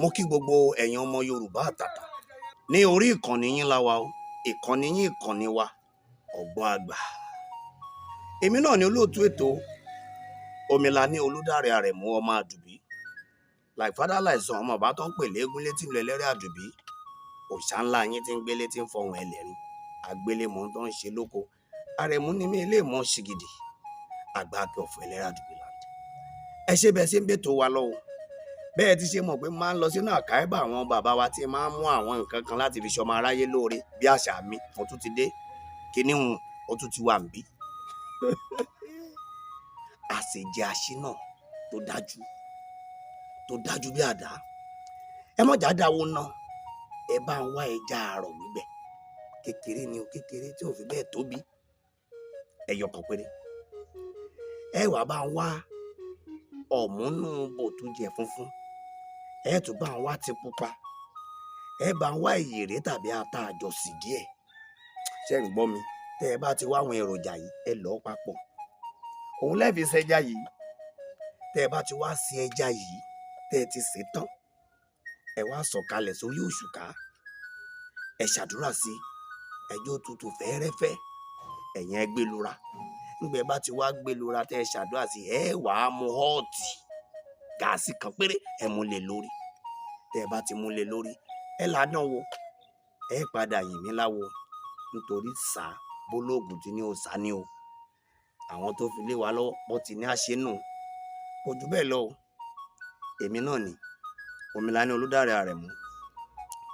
Mo kí gbogbo ẹ̀yin ọmọ Yorùbá àtàtà ní orí ìkànnì yín láwa o, ìkànnì yín ìkànnì wa Ọgbọ́n Àgbà. Èmi náà ni olóòtú ètò Omilani Olúdáre Àrẹ̀mú ọmọ Àdùbí, like father like son, ọmọ bàbá tó ń pè léegun létí lẹ́lẹ́rẹ́ Àdùbí, òòṣà ńlá yín tí ń gbélé tí ń fọhùn ẹlẹ́rìn, àgbélémọ̀ tó ń ṣe lóko. Àrẹ̀mú ni mí ilé ìmọ̀ ṣìgìdì, àgbà akẹ́ọ̀fọ̀ ẹlẹ́rẹ́ Àdùbí land. Ẹ ṣe bẹ́ẹ̀ ṣe ń bètò wa lọ́wọ́. Bẹ́ẹ̀ ti ṣe mọ̀ pé máa ń lọ sínú àkáìbà àwọn bàbá wa tí máa ń mú àwọn nǹkan kan láti fi ṣọmọ aráyé lóore bí àṣà mi. Mo tún ti dé kíní hùn, ó tún ti wà ń bí. Àṣejẹ àṣínà tó dájú bí àdá. Ẹ mọ̀jà dáwó ná, ẹ bá ń wá ẹja àrọ̀ gbígbẹ kékeré ni o, kékeré tí ò fi bẹ́ẹ̀ tóbi, ẹyọ kan péré. Ẹ wá bá ń wá ọ̀múnú bòtújẹ funfun, ẹ tún bá ń wá ti pupa, ẹ bá ń wá ìyèrè tàbí ata àjọsì díẹ̀. Ṣé ń gbọ́ mi? Tẹ́ ẹ bá ti wá àwọn èròjà yìí, ẹ lọ̀ papọ̀. Òun lẹ́ẹ̀fi ṣẹja yìí. Tẹ́ ẹ bá ti wá sí ẹja yìí, tẹ́ ẹ ti sè tán, ẹ wá sọ̀kalẹ̀ sórí òṣùká, ẹ ṣàdúrà sí ẹjọ́ tútù fẹ́ẹ́rẹ́fẹ́, ẹ̀yin ẹ gbé lura. Nígbà ẹ bá ti wá gbé lura tẹ́ ẹ ṣàdúrà sí, ẹ wàá mu họ́ọ̀tì gáàsì kan péré, ẹ mú lé lórí. Tẹ́ ẹ bá ti mú lé lórí, ẹ làádán wo, ẹ padà yìn mí láwo, nítorí sá bólóògùn tí ní o sá ní o. Àwọn tó fi lé wa lọ́wọ́ bó ti ní àṣẹnù kò jù bẹ́ẹ̀ lọ o. Èmi náà ni Omilani Olúdáre Àrẹ̀mú,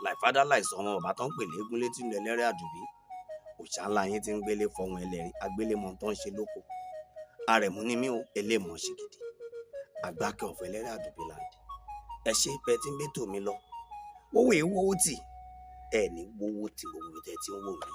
like father like son, ọmọ bàbá tó ń pè léegun létí lẹ́lẹ́rẹ́ Àdùbí, òòṣà ńlá yín tí ń gbélé fọhùn ẹlẹ́rìn, àgbélémọ̀ tó ń ṣe lóko. Àrẹ̀mú ni mí o, eléèmọ̀ ṣìgìdì, àgbà akẹ́ọ̀fọ̀ ẹlẹ́rẹ́ Àdùbí land. Ẹ ṣe pẹ́ tí ń gbé tòmí lọ. Wọ́wọ́ èé wọ́wọ́ tì, ẹ̀ ní wọ́wọ́ tì gbogbo tẹ̀ tí ń wò mí.